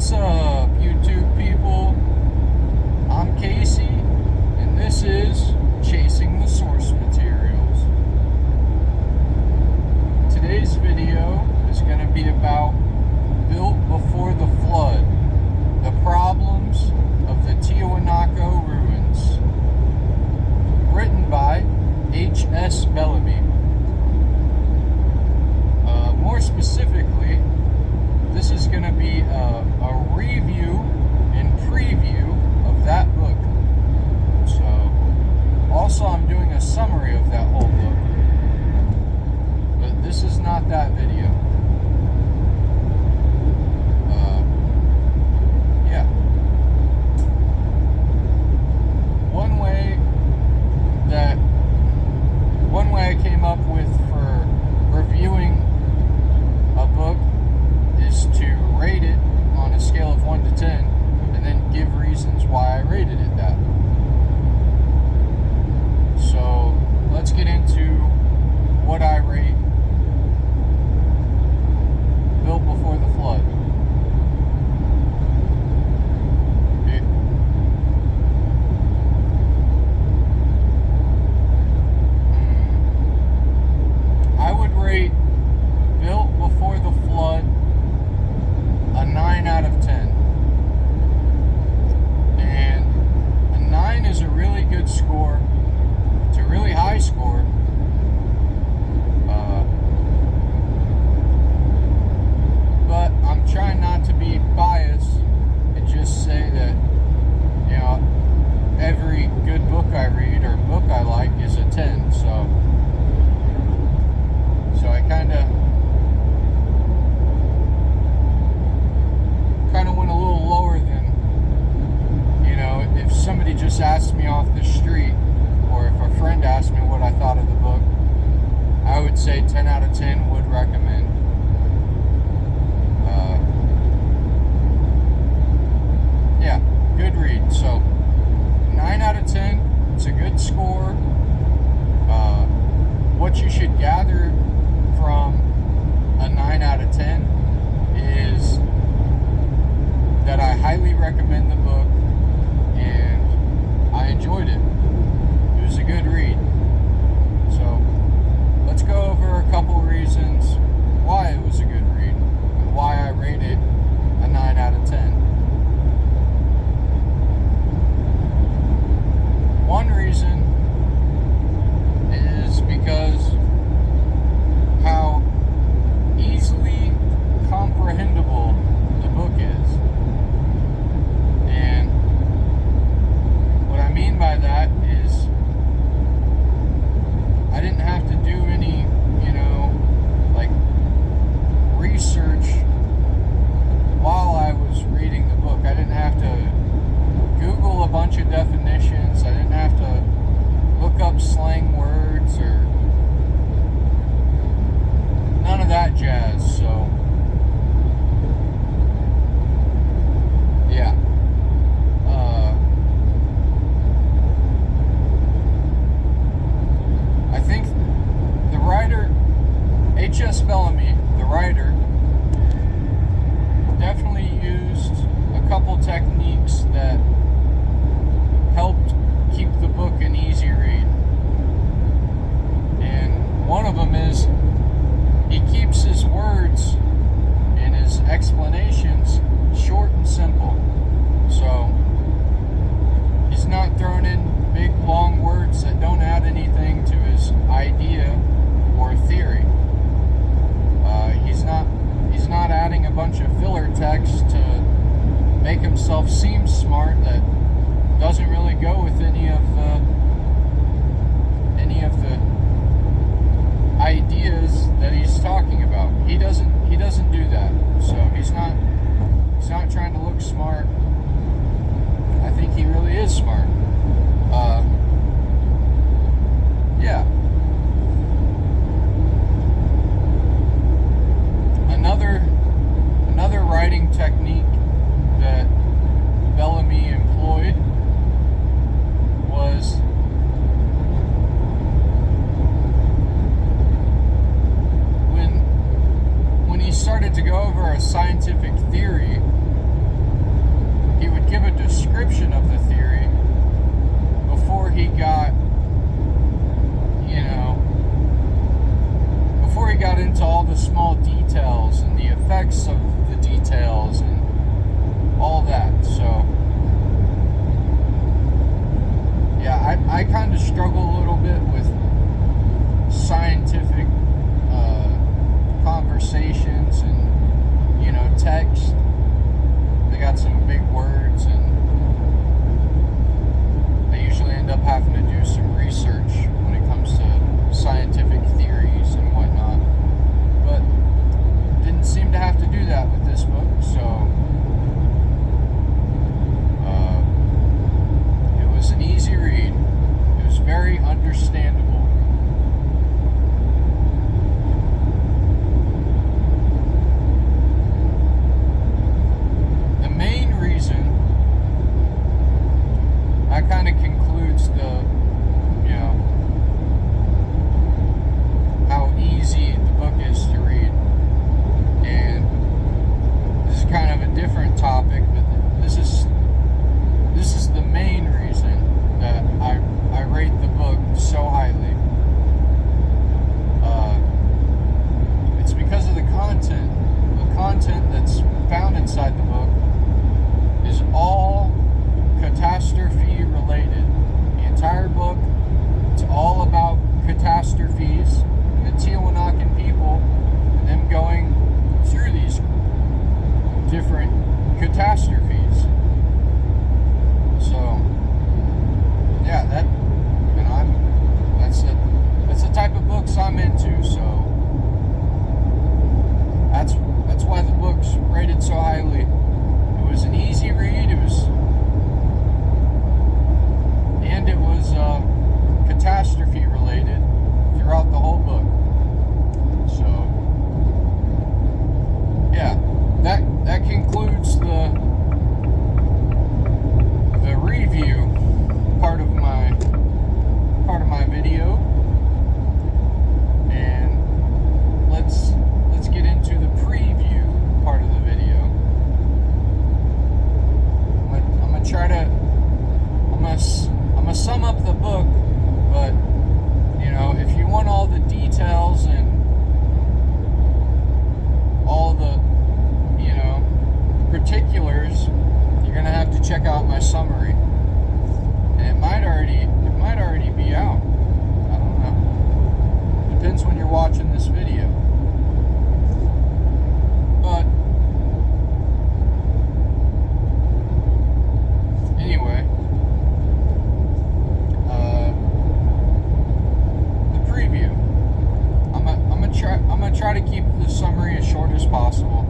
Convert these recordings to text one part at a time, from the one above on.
What's up, YouTube people? I'm Casey, and this is Chasing the Source Materials. Today's video is going to be about Built Before the Flood, the problems of the Tiwanaku ruins. Written by H.S. Bellamy. More specifically, this is going to be a review and preview of that book. So, also I'm doing a summary of that whole book. But this is not that video. Yeah. One way I came up with for reviewing a book is to rate it on a scale of 1 to 10 and then give reasons why I rated it that. So let's get into what I rate Built Before the Flood. I would rate Built Before the Flood a 9 out of 10. And a 9 is a really good score. It's a really high score. But I'm trying not to be biased and just say that, you know, every good book I read or book I like is a 10. So I kind of went a little lower than, you know, if somebody just asked me off the street, or if a friend asked me what I thought of the book, I would say 10 out of 10 would recommend. Yeah, good read. So 9 out of 10, it's a good score. What you should gather from a 9 out of 10 is that I highly recommend the book and I enjoyed it. It was a good read. So let's go over a couple reasons why it was a good read and why I rated a 9 out of 10. One reason is because how easily comprehensible the book is. And what I mean by that is I didn't have to do any, you know, like research while I was reading the book. I didn't have to Google a bunch of definitions. I didn't have to look up slang words or none of that jazz. So yeah. I think the writer, H.S. Bellamy, the writer, definitely used a couple techniques that helped keep the book an easy read. And one of them is he keeps his words and his explanations short and simple. So he's not throwing in big long words that don't add anything to his idea or theory. He's not adding a bunch of filler text to make himself seem smart that doesn't really go with any of the ideas that he's talking about. He doesn't do that. So he's not trying to look smart. I think he really is smart. Yeah. Another writing technique that Bellamy employed was when he started to go over a scientific theory he would give a description of the theory before he got, before he got into all the small details and the effects of the details and all that. So, yeah, I kind of struggle a little bit with scientific conversations and, text. They got some big words, and I usually end up having to do some research when it comes to scientific theories and whatnot. But didn't seem to have to do that with this book, so it was an easy read. It was very understandable. That kind of concludes the, how easy the book is to read. And this is kind of a different topic, but this is the main reason that I rate the book so highly. It's because of the content. The content that's found inside the book is all catastrophe related. The entire book, it's all about catastrophes and the Tiwanakan people and them going through these different catastrophes. So, yeah, that's the type of books I'm into. So that's why the book's rated so highly. It was an easy read. It was catastrophe related throughout the whole book. So, yeah, that concludes the review part of my video, and let's get into the preview part of the video. I'm gonna sum up the book, but if you want all the details and all the particulars, you're gonna have to check out my summary, and it might already be out. I don't know. Depends when you're watching this video. But anyway, the preview. I'm gonna try to keep the summary as short as possible.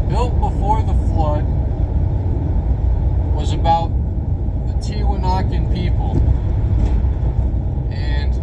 Built before the flood was about the Tiwanakan people, and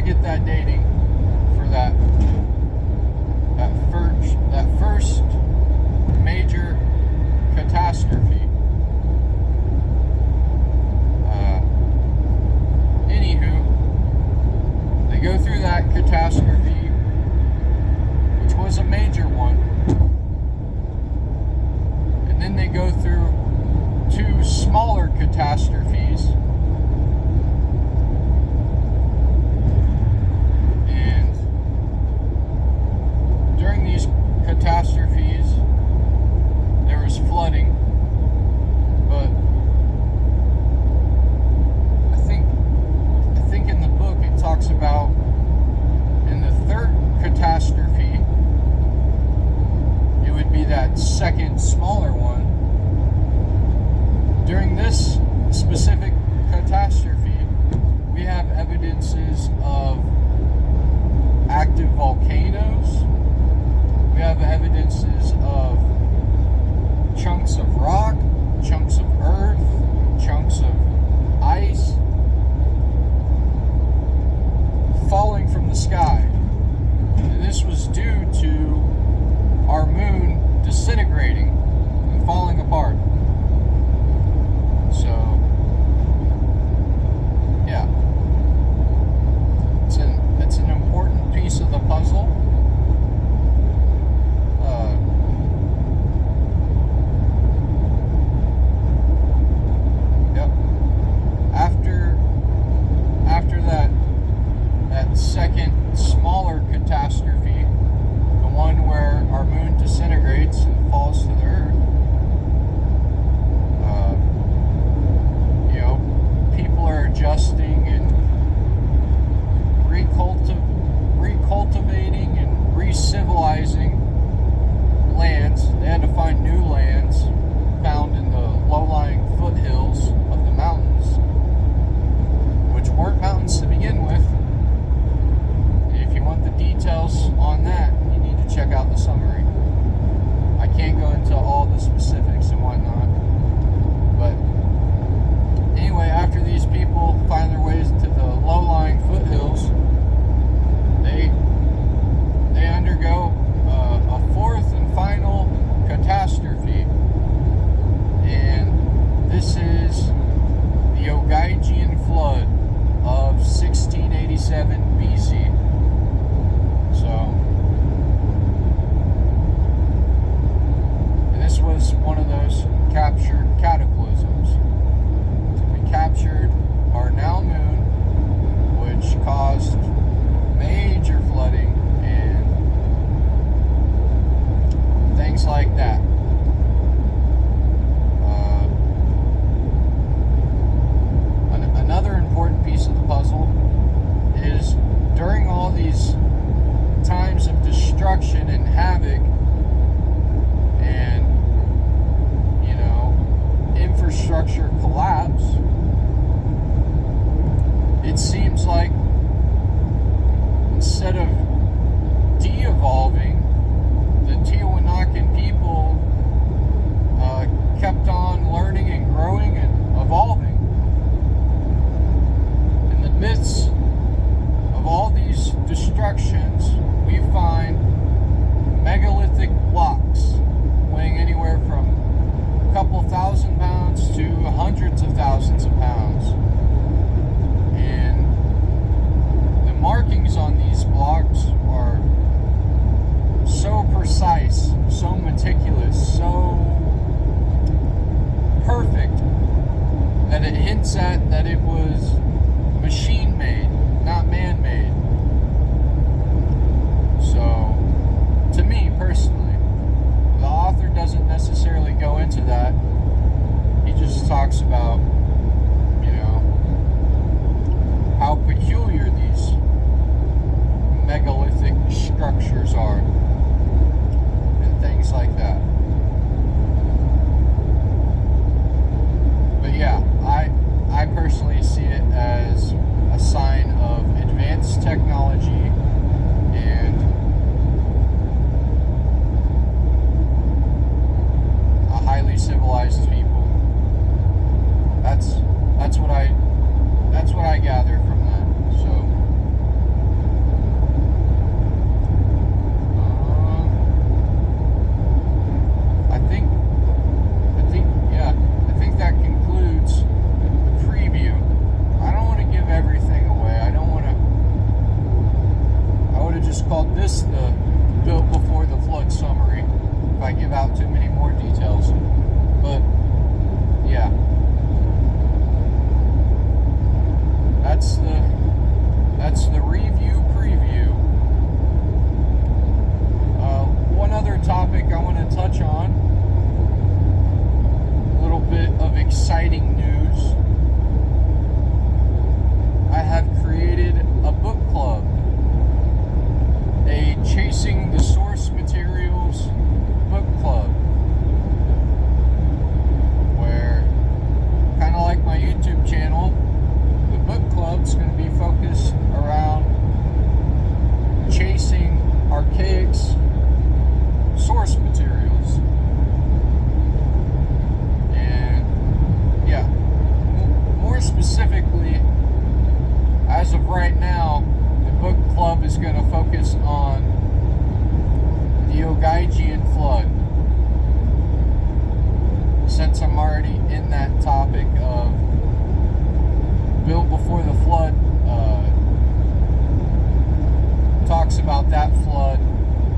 get that dating for that first major catastrophe. Anywho, they go through that catastrophe, which was a major one, and then they go through 2 smaller catastrophes. And during these catastrophes, there was flooding, but I think in the book it talks about in the 3rd catastrophe, it would be that second smaller one. During this specific catastrophe, we have evidences of active volcanoes. We have evidences of chunks of rock, chunks of earth, chunks of ice falling from the sky. And this was due to our moon disintegrating and falling apart. So, yeah, it's an important piece of the puzzle. Yep. After that second smaller catastrophe, the one where our moon disintegrates and falls to the earth. People are adjusting and recultivating and re-civilizing lands. They had to find new lands found in the low-lying foothills of the mountains, which weren't mountains to begin with. If you want the details on that, you need to check out the summary. I can't go into all the specifics and whatnot, but anyway, after these people find their ways to the low-lying foothills, they undergo a 4th and final catastrophe, and this is the Archaix flood of 1687 BC. So, and this was one of those captured cataclysms. We captured our now moon, which caused major flooding and things like that. Another important piece of the puzzle is during right now, the book club is going to focus on the Ogaigian flood. Since I'm already in that topic of Built Before the Flood, talks about that flood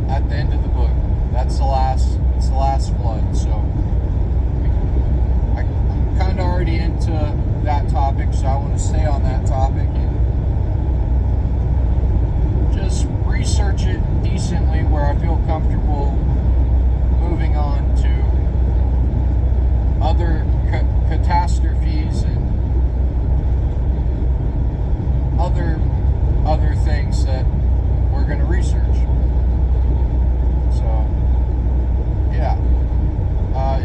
at the end of the book. It's the last flood. So I'm kind of already into that topic, so I want to stay on that topic and just research it decently where I feel comfortable moving on to other catastrophes and other things that we're going to research. So yeah,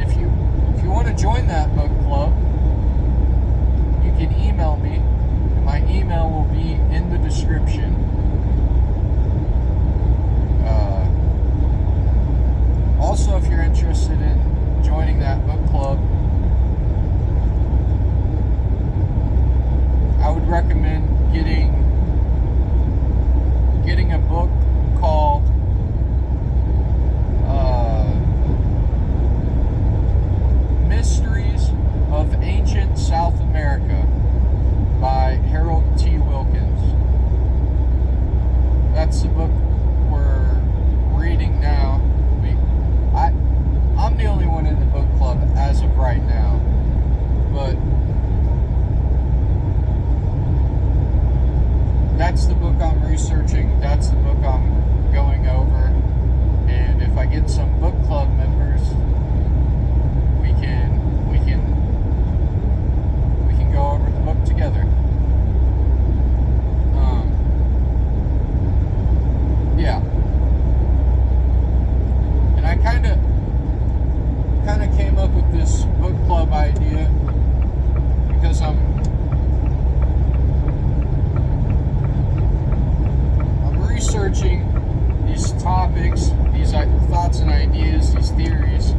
if you want to join that book club, you can email me. My email will be in the description. Also, if you're interested in joining that book club, I would recommend getting a book called Mysteries of Ancient South America by Harold T. Wilkins. That's the book we're reading now. I'm the only one in the book club as of right now, but that's the book I'm researching. That's the book I'm going over. And if I get some book club members, we can go over the book together. Yeah. And I kind of came up with this book club idea because I'm researching these topics, these thoughts and ideas, these theories,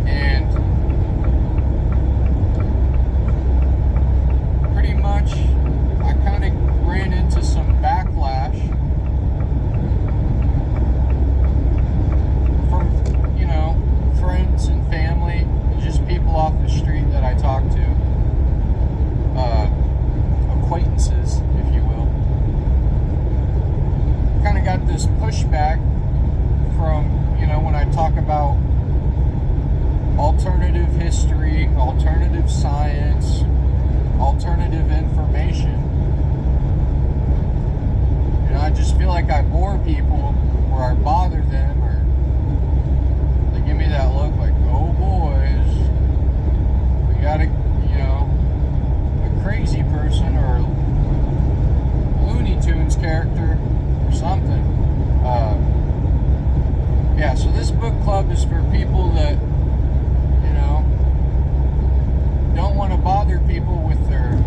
and pretty much I kind of ran into some backlash from, friends and family, just people off the street that I talk to. Acquaintances, if you will. Kind of got this pushback from, when I talk about alternative history, alternative science, alternative information. And I just feel like I bore people or I bother them, or they give me that look like, oh boys, we gotta, crazy person or Looney Tunes character or something. Yeah, so this book club is for people that, don't want to bother people with their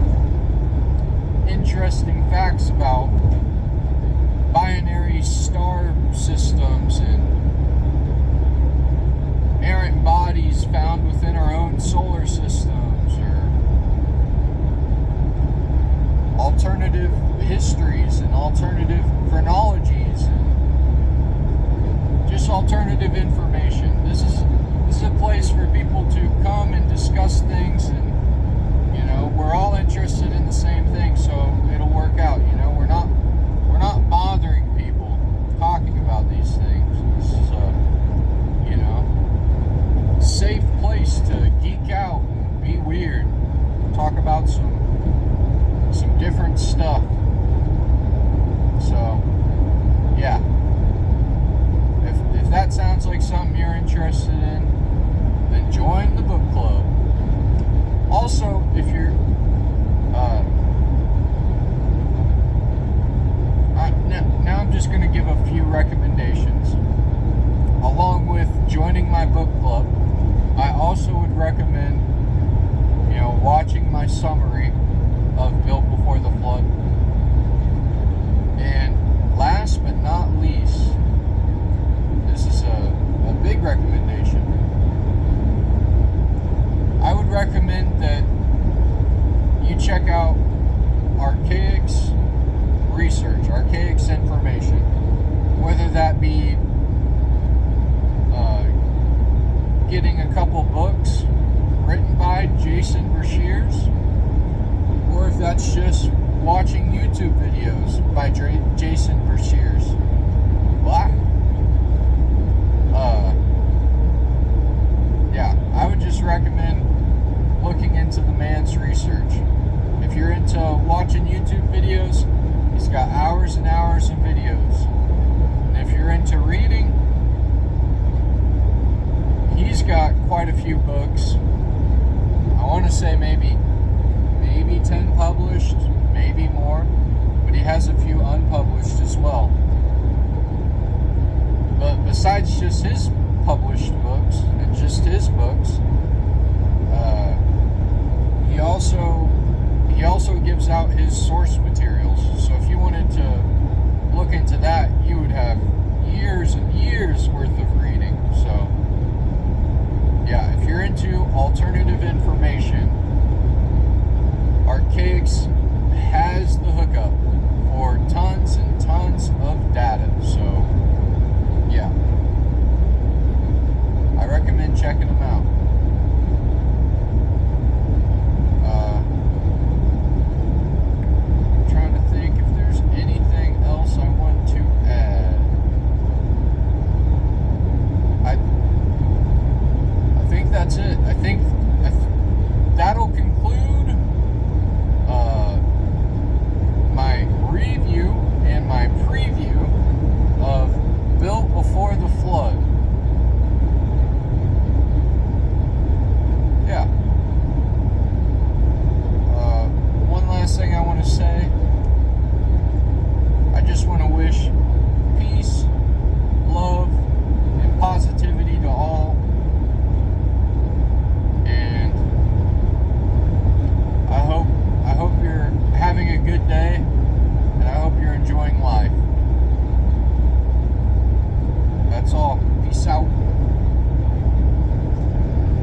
interesting facts about binary star systems and errant bodies found within our own solar systems, or alternative histories and alternative chronologies and just alternative information. This is a place for people to come and discuss things, and we're all interested in the same thing, so it'll work out. We're not bothering people talking about these things. This is a safe place to geek out and be weird, talk about some different stuff. So yeah, if that sounds like something you're interested in, then join the book club. Also, if you're now I'm just going to give a few recommendations. Along with joining my book club, I also would recommend watching my summary of Built Before the Flood. And last but not least, this is a big recommendation. I would recommend that check out Archaix research, Archaix information, whether that be getting a couple books written by Jason Breshears, or if that's just watching YouTube videos by Jason Breshears. Yeah, I would just recommend looking into the man's research. If you're into watching YouTube videos, he's got hours and hours of videos. And if you're into reading, he's got quite a few books. I want to say maybe 10 published, maybe more, but he has a few unpublished as well. But besides just his published books and just his books, he also gives out his source materials. So if you wanted to look into that, you would have years and years worth of reading. So yeah, if you're into alternative information,